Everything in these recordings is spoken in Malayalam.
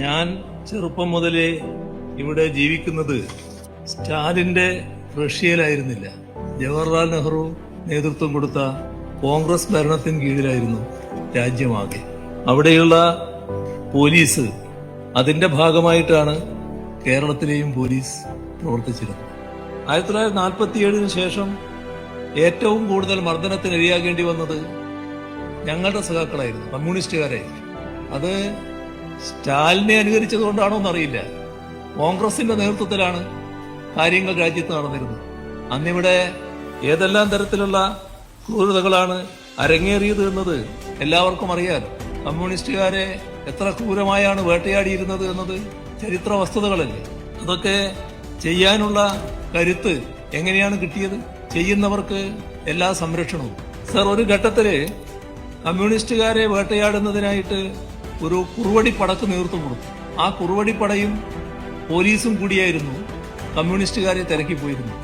ഞാൻ ചെറുപ്പം മുതലേ ഇവിടെ ജീവിക്കുന്നത് സ്റ്റാലിന്റെ റഷ്യയിലായിരുന്നില്ല. ജവഹർലാൽ നെഹ്റു നേതൃത്വം കൊടുത്ത കോൺഗ്രസ് ഭരണത്തിന് കീഴിലായിരുന്നു രാജ്യമാകെ. അവിടെയുള്ള പോലീസ് അതിന്റെ ഭാഗമായിട്ടാണ് കേരളത്തിലെയും പോലീസ് പ്രവർത്തിച്ചിരുന്നത്. 1947 ശേഷം ഏറ്റവും കൂടുതൽ മർദ്ദനത്തിന് ഇരയാകേണ്ടി വന്നത് ഞങ്ങളുടെ സഖാക്കളായിരുന്നു, കമ്മ്യൂണിസ്റ്റുകാരെ. അത് സ്റ്റാലിനെ അനുകരിച്ചതുകൊണ്ടാണോ എന്നറിയില്ല. കോൺഗ്രസിന്റെ നേതൃത്വത്തിലാണ് കാര്യങ്ങൾ രാജ്യത്ത് നടന്നിരുന്നത്. അന്നിവിടെ ഏതെല്ലാം തരത്തിലുള്ള ക്രൂരതകളാണ് അരങ്ങേറിയത് എന്നത് എല്ലാവർക്കും അറിയാം. കമ്മ്യൂണിസ്റ്റുകാരെ എത്ര ക്രൂരമായാണ് വേട്ടയാടിയിരുന്നത് എന്നത് ചരിത്ര വസ്തുതകളല്ലേ. അതൊക്കെ ചെയ്യാനുള്ള കരുത്ത് എങ്ങനെയാണ് കിട്ടിയത്? ചെയ്യുന്നവർക്ക് എല്ലാ സംരക്ഷണവും. സർ, ഒരു ഘട്ടത്തില് കമ്മ്യൂണിസ്റ്റുകാരെ വേട്ടയാടുന്നതിനായിട്ട് ഒരു കുറുവടിപ്പടക്ക് നേതൃത്വം കൊടുത്തു. ആ കുറുവടിപ്പടയും പോലീസും കൂടിയായിരുന്നു കമ്മ്യൂണിസ്റ്റുകാരെ തിരക്കിപ്പോയിരുന്നു.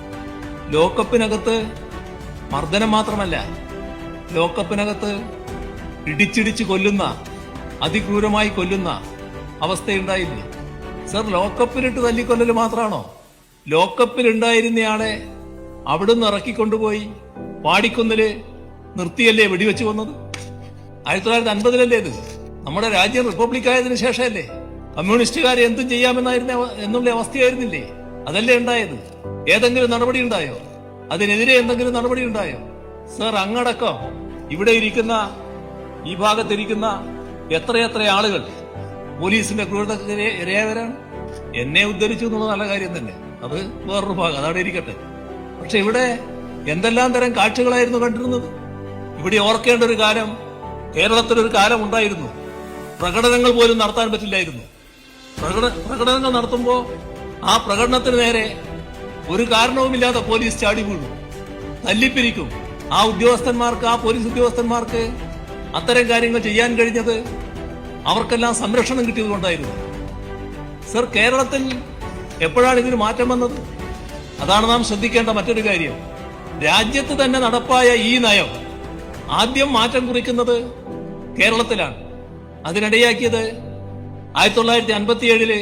ലോക്കപ്പിനകത്ത് മർദ്ദനം മാത്രമല്ല, ലോക്കപ്പിനകത്ത് ഇടിച്ചിടിച്ച് കൊല്ലുന്ന, അതിക്രൂരമായി കൊല്ലുന്ന അവസ്ഥയുണ്ടായില്ലേ സർ? ലോക്കപ്പിലിട്ട് തല്ലിക്കൊല്ലല് മാത്രമാണോ? ലോക്കപ്പിലുണ്ടായിരുന്നയാളെ അവിടുന്ന് ഇറക്കിക്കൊണ്ടുപോയി പാടിക്കുന്നില് നിർത്തിയല്ലേ വെടിവെച്ച് കൊന്നത്? 1950 ഇത്. നമ്മുടെ രാജ്യം റിപ്പബ്ലിക്കായതിനു ശേഷമല്ലേ? കമ്മ്യൂണിസ്റ്റുകാരെ എന്തും എന്നുള്ള അവസ്ഥയായിരുന്നില്ലേ? അതല്ലേ ഉണ്ടായത്? ഏതെങ്കിലും നടപടി ഉണ്ടായോ? അതിനെതിരെ എന്തെങ്കിലും നടപടി ഉണ്ടായോ? സർ, അങ്ങടക്കം ഇവിടെ ഇരിക്കുന്ന, ഈ ഭാഗത്തിരിക്കുന്ന എത്രയെത്ര ആളുകൾ പോലീസിന്റെ ക്രൂരതയ്ക്ക് ഇരയായവരാണ്. എന്നെ ഉദ്ധരിച്ചു എന്നുള്ള നല്ല കാര്യം തന്നെ, അത് വേറൊരു ഭാഗം, അതവിടെ ഇരിക്കട്ടെ. പക്ഷെ ഇവിടെ എന്തെല്ലാം തരം കാഴ്ചകളായിരുന്നു കണ്ടിരുന്നത്? ഇവിടെ ഓർക്കേണ്ട ഒരു കാലം, കേരളത്തിലൊരു കാലം ഉണ്ടായിരുന്നു. പ്രകടനങ്ങൾ പോലും നടത്താൻ പറ്റില്ലായിരുന്നു. പ്രകടനങ്ങൾ നടത്തുമ്പോൾ ആ പ്രകടനത്തിന് നേരെ ഒരു കാരണവുമില്ലാതെ പോലീസ് ചാടി വീണു, തല്ലിപ്പിരിക്കും. ആ ഉദ്യോഗസ്ഥന്മാർക്ക്, ആ പോലീസ് ഉദ്യോഗസ്ഥന്മാർക്ക് അത്തരം കാര്യങ്ങൾ ചെയ്യാൻ കഴിഞ്ഞത് അവർക്കെല്ലാം സംരക്ഷണം കിട്ടിയത് കൊണ്ടായിരുന്നു. സർ, കേരളത്തിൽ എപ്പോഴാണ് ഇതിന് മാറ്റം വന്നത്? അതാണ് നാം ശ്രദ്ധിക്കേണ്ട മറ്റൊരു കാര്യം. രാജ്യത്ത് തന്നെ നടപ്പായ ഈ നയം ആദ്യം മാറ്റം കുറിക്കുന്നത് കേരളത്തിലാണ്. അതിനിടയാക്കിയത് 1957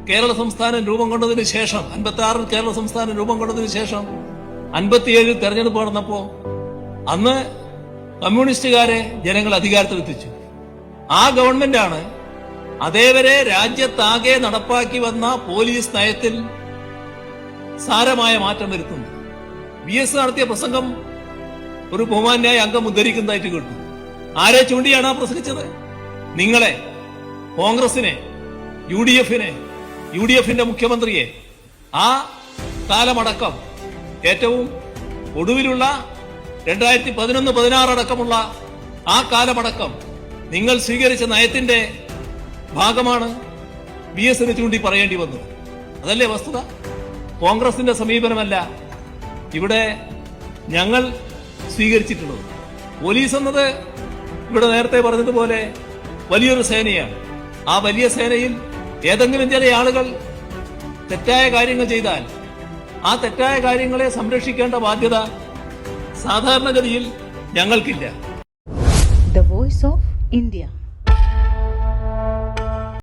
കേരള സംസ്ഥാനം രൂപം കൊണ്ടതിന് ശേഷം, 56 കേരള സംസ്ഥാനം രൂപം കൊണ്ടതിന് ശേഷം 57 തെരഞ്ഞെടുപ്പ് നടന്നപ്പോ അന്ന് കമ്മ്യൂണിസ്റ്റുകാരെ ജനങ്ങൾ അധികാരത്തിലെത്തിച്ചു. ആ ഗവൺമെന്റാണ് അതേവരെ രാജ്യത്താകെ നടപ്പാക്കി വന്ന പോലീസ് നയത്തിൽ സാരമായ മാറ്റം വരുത്തുന്നത്. VS നടത്തിയ പ്രസംഗം ഒരു ബഹുമാന്യായ അംഗം ഉദ്ധരിക്കുന്നതായിട്ട് കേട്ടു. ആരെ ചൂണ്ടിയാണ് ആ പ്രസംഗിച്ചത്? നിങ്ങളെ, കോൺഗ്രസിനെ, UDF-ന്റെ മുഖ്യമന്ത്രിയെ. ആ കാലമടക്കം ഏറ്റവും ഒടുവിലുള്ള 2011-16 അടക്കമുള്ള ആ കാലമടക്കം നിങ്ങൾ സ്വീകരിച്ച നയത്തിന്റെ ഭാഗമാണ് VS-ന് ചൂണ്ടി പറയേണ്ടി വന്നത്. അതല്ലേ വസ്തുത? കോൺഗ്രസിന്റെ സമീപനമല്ല ഇവിടെ ഞങ്ങൾ സ്വീകരിച്ചിട്ടുള്ളത്. പോലീസ് എന്നത് ഇവിടെ നേരത്തെ പറഞ്ഞതുപോലെ വലിയൊരു സേനയാണ്. ആ വലിയ സേനയിൽ ഏതെങ്കിലും ചില ആളുകൾ തെറ്റായ കാര്യങ്ങൾ ചെയ്താൽ ആ തെറ്റായ കാര്യങ്ങളെ സംരക്ഷിക്കേണ്ട ബാധ്യത സാധാരണഗതിയിൽ ഞങ്ങൾക്കില്ല. The Voice of India.